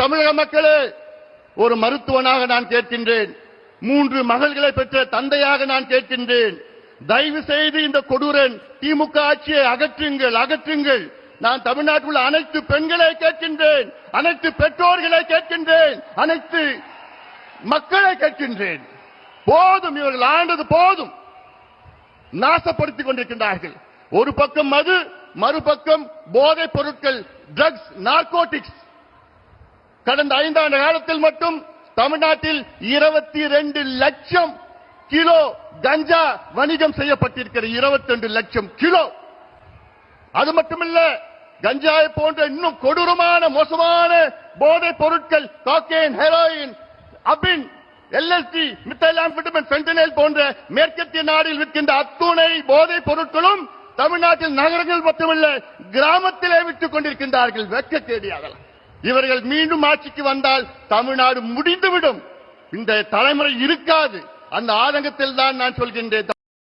தமிழக மக்களே, ஒரு மருத்துவனாக நான் கேட்கின்றேன், 3 மகள்களை பெற்ற தந்தையாக நான் கேட்கின்றேன், தயவு செய்து இந்த கொடூரன் திமுக ஆட்சியை அகற்றுங்கள், அகற்றுங்கள். நான் தமிழ்நாட்டில் உள்ள அனைத்து பெண்களை கேட்கின்றேன், அனைத்து பெற்றோர்களை கேட்கின்றேன், அனைத்து மக்களை கேட்கின்றேன். போதும், இவர்கள் ஆண்டது போதும். நாசப்படுத்திக் கொண்டிருக்கின்றார்கள். ஒரு பக்கம் மது, மறுபக்கம் போதைப் பொருட்கள், ட்ரக்ஸ், நார்கோட்டிக்ஸ். கடந்த 5 ஆண்டு காலத்தில் மட்டும் தமிழ்நாட்டில் 22 லட்சம் கிலோ கஞ்சா வணிகம் செய்யப்பட்டிருக்கிறது. 22 லட்சம் கிலோ. அது மட்டுமல்ல, கஞ்சாவை போன்ற இன்னும் கொடூரமான மோசமான போதைப் பொருட்கள், காக்கைன், ஹெரோயின், அபின், எல்எஸ்டி, மித்தைலாம்பிட்டமின், ஃபென்டனைல் போன்ற மேற்கத்திய நாடில் விற்கின்ற அத்துணை போதைப் பொருட்களும் தமிழ்நாட்டில் நகரங்கள் மட்டுமல்ல கிராமத்திலே விற்றுக் கொண்டிருக்கின்றார்கள். வெட்கக்கேடியாகலாம். இவர்கள் மீண்டும் ஆட்சிக்கு வந்தால் தமிழ்நாடு முடிந்துவிடும். இந்த தலைமுறை இருக்காது. அந்த ஆதங்கத்தில் தான் நான் சொல்கின்றேன்.